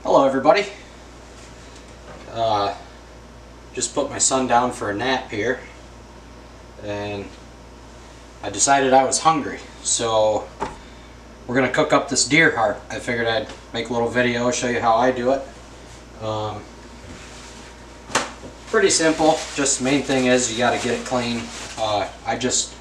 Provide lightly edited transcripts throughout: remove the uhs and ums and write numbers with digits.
Hello everybody. Just put my son down for a nap here and I decided I was hungry, so we're gonna cook up this deer heart. I figured I'd make a little video, show you how I do it. Pretty simple, just the main thing is you gotta get it clean. I just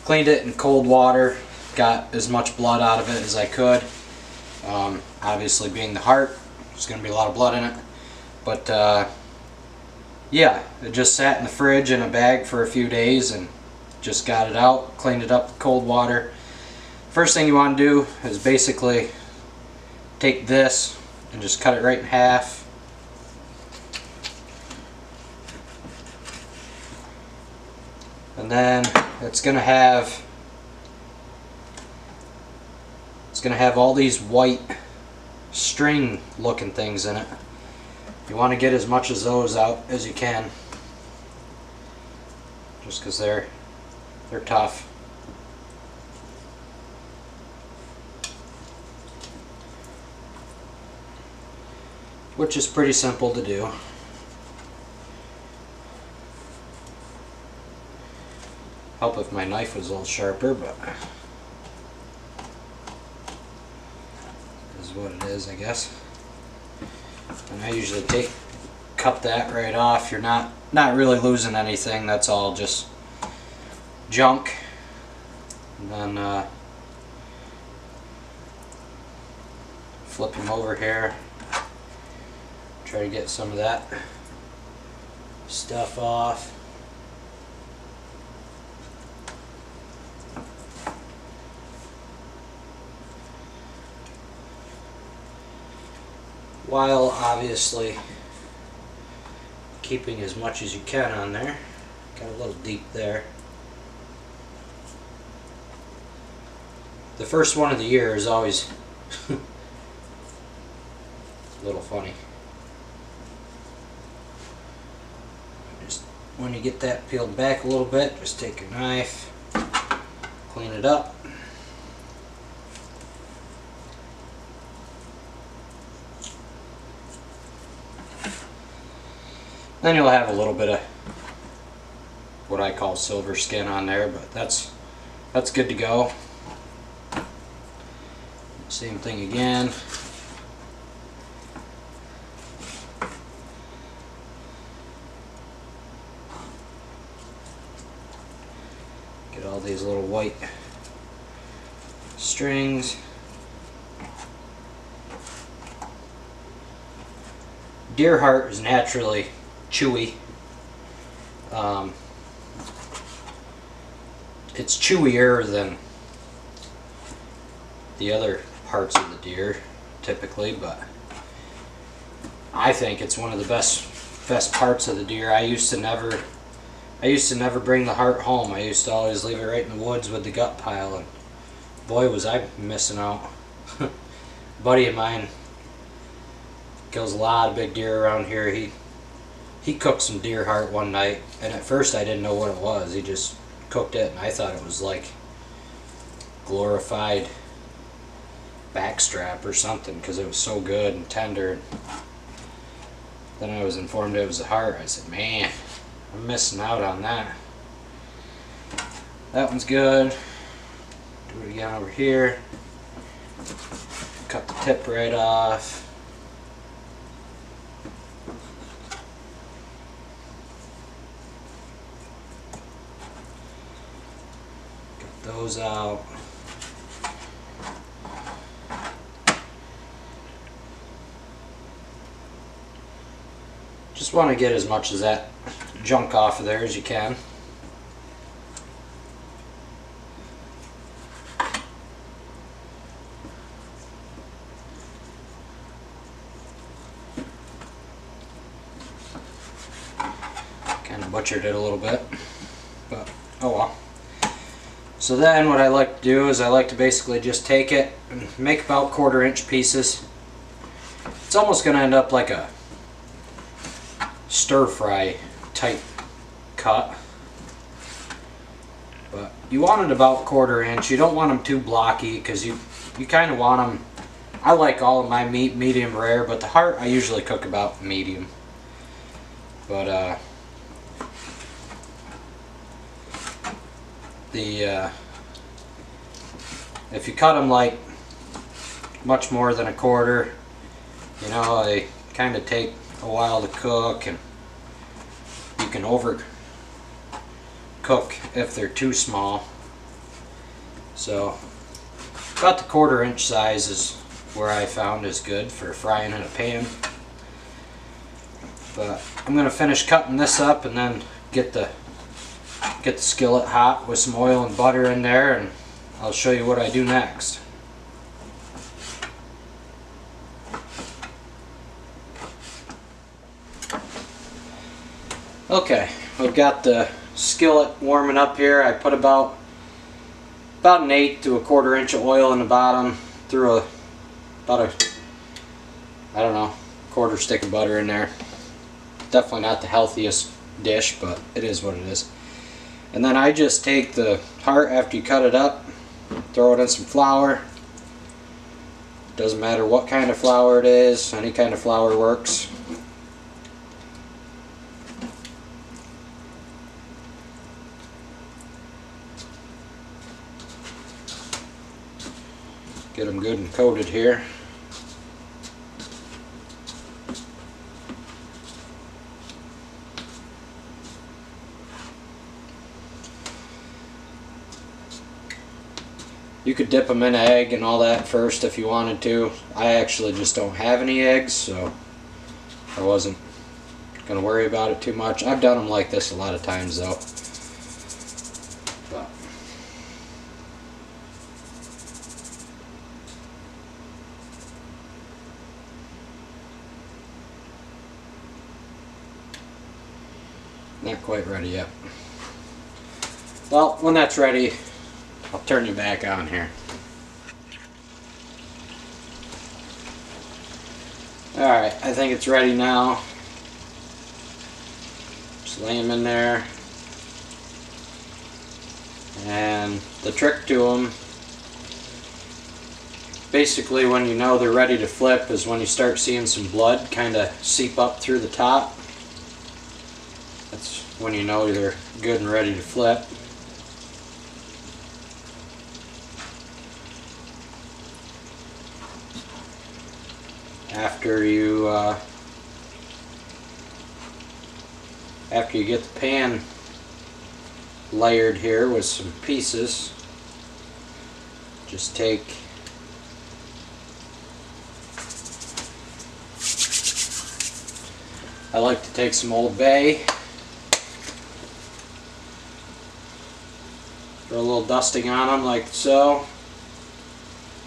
cleaned it in cold water, got as much blood out of it as I could. Obviously being the heart, there's going to be a lot of blood in it, but yeah, it just sat in the fridge in a bag for a few days and just got it out, cleaned it up with cold water. First thing you want to do is basically take this and just cut it right in half. And then it's going to have all these white string looking things in it. You want to get as much of those out as you can, just because they're tough. Which is pretty simple to do. Help if my knife was a little sharper, but is what it is, I guess. And I usually cut that right off. You're not really losing anything. That's all just junk. And then flip him over here. Try to get some of that stuff off. While obviously keeping as much as you can on there. Got a little deep there. The first one of the year is always a little funny. Just when you get that peeled back a little bit, just take your knife, clean it up. Then you'll have a little bit of what I call silver skin on there, but that's good to go. Same thing again. Get all these little white strings. Deer heart is naturally chewy. It's chewier than the other parts of the deer typically, but I think it's one of the best parts of the deer. I used to never bring the heart home. I used to always leave it right in the woods with the gut pile, and boy was I missing out. A buddy of mine kills a lot of big deer around here. He cooked some deer heart one night, and at first I didn't know what it was. He just cooked it, and I thought it was like glorified backstrap or something because it was so good and tender. Then I was informed it was a heart. I said, man, I'm missing out on that. That one's good. Do it again over here. Cut the tip right off. Those out. Just want to get as much of that junk off of there as you can. Kind of butchered it a little bit, but oh well. So then what I like to do is I like to basically just take it and make about 1/4 inch pieces. It's almost going to end up like a stir fry type cut. But you want it about 1/4 inch. You don't want them too blocky because you kind of want them I like all of my meat medium rare, but the heart I usually cook about medium. But if you cut them like much more than a quarter, you know, they kind of take a while to cook, and you can over cook if they're too small. So about the 1/4 inch size is where I found is good for frying in a pan. But I'm going to finish cutting this up and then get the skillet hot with some oil and butter in there, and I'll show you what I do next. Okay, we've got the skillet warming up here. I put about 1/8 to a 1/4 inch of oil in the bottom, threw about a, I don't know, 1/4 stick of butter in there. Definitely not the healthiest dish, but it is what it is. And then I just take the heart after you cut it up, throw it in some flour. Doesn't matter what kind of flour it is, any kind of flour works. Get them good and coated here. You could dip them in an egg and all that first if you wanted to. I actually just don't have any eggs, so I wasn't going to worry about it too much. I've done them like this a lot of times though. But not quite ready yet. Well, when that's ready, I'll turn you back on here. Alright, I think it's ready now. Just lay them in there. And the trick to them, basically when you know they're ready to flip, is when you start seeing some blood kind of seep up through the top. That's when you know they're good and ready to flip. After you get the pan layered here with some pieces, just take I like to take some Old Bay, throw a little dusting on them like so.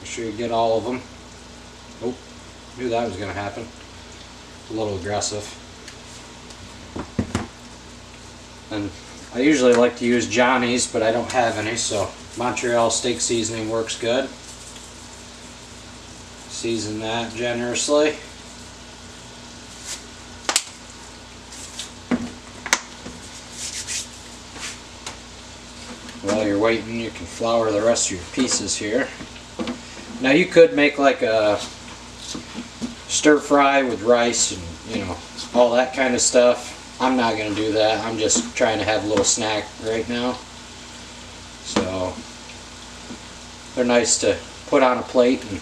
Make sure you get all of them. Oh, knew that was going to happen. A little aggressive. And I usually like to use Johnny's, but I don't have any, so Montreal steak seasoning works good. Season that generously. While you're waiting, you can flour the rest of your pieces here. Now you could make like a stir fry with rice and, you know, all that kind of stuff. I'm not going to do that. I'm just trying to have a little snack right now. So they're nice to put on a plate and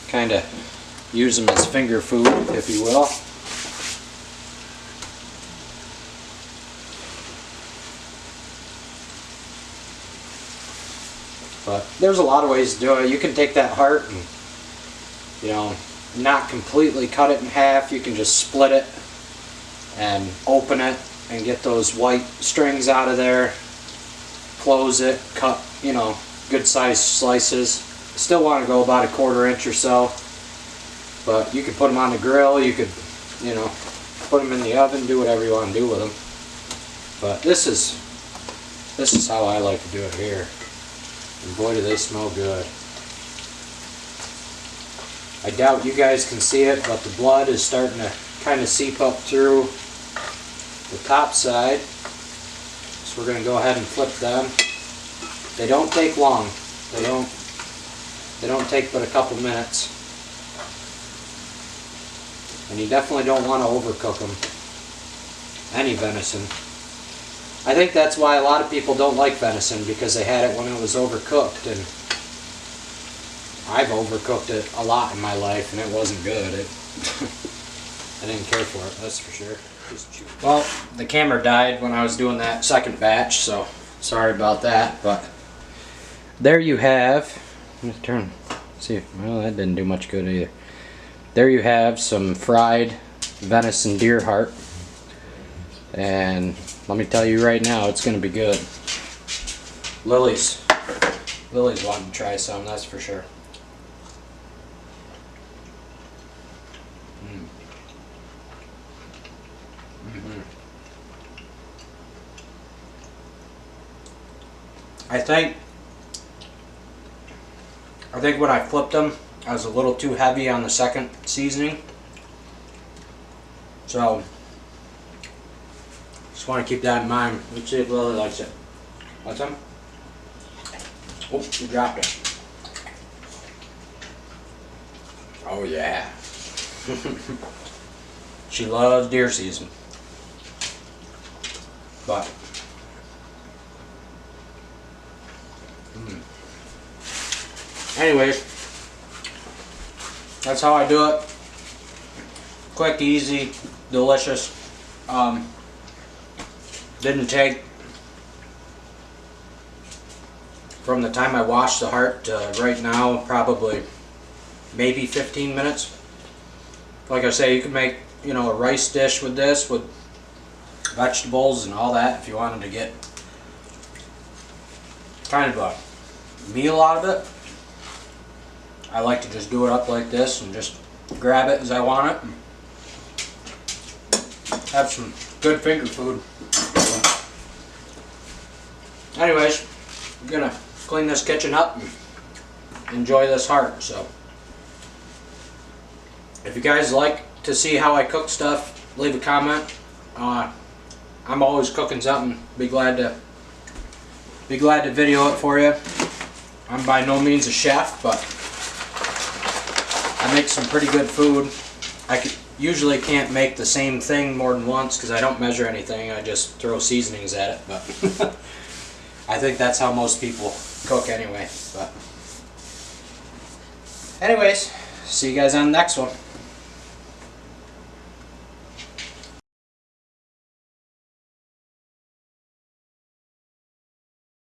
kind of use them as finger food, if you will. But there's a lot of ways to do it. You can take that heart and, you know, not completely cut it in half. You can just split it and open it and get those white strings out of there. Close it, cut, you know, good sized slices. Still want to go about a 1/4 inch or so. But you could put them on the grill. You could, you know, put them in the oven. Do whatever you want to do with them. But this is how I like to do it here. And boy, do they smell good. I doubt you guys can see it, but the blood is starting to kind of seep up through the top side. So we're going to go ahead and flip them. They don't take long. They don't They don't take but a couple minutes. And you definitely don't want to overcook them. Any venison. I think that's why a lot of people don't like venison, because they had it when it was overcooked, and I've overcooked it a lot in my life and it wasn't good. I didn't care for it, that's for sure. Well, the camera died when I was doing that second batch, so sorry about that, but there you have, let me turn, see, well, that didn't do much good either. There you have some fried venison deer heart, and let me tell you right now, it's going to be good. Lily's wanting to try some, that's for sure. I think when I flipped them, I was a little too heavy on the second seasoning. So, just want to keep that in mind. Let's see if Lily likes it. Want some? Oh, you dropped it. Oh yeah. She loves deer season. But anyways, that's how I do it. Quick, easy, delicious. Didn't take, from the time I washed the heart to right now, probably maybe 15 minutes. Like I say, you can make, you know, a rice dish with this, with vegetables and all that, if you wanted to get kind of a meal out of it. I like to just do it up like this and just grab it as I want it. Have some good finger food. Anyways, I'm gonna clean this kitchen up and enjoy this heart. So, if you guys like to see how I cook stuff, leave a comment. I'm always cooking something. Be glad to video it for you. I'm by no means a chef, but I make some pretty good food. Usually can't make the same thing more than once because I don't measure anything. I just throw seasonings at it. But I think that's how most people cook anyway. But anyways, see you guys on the next one.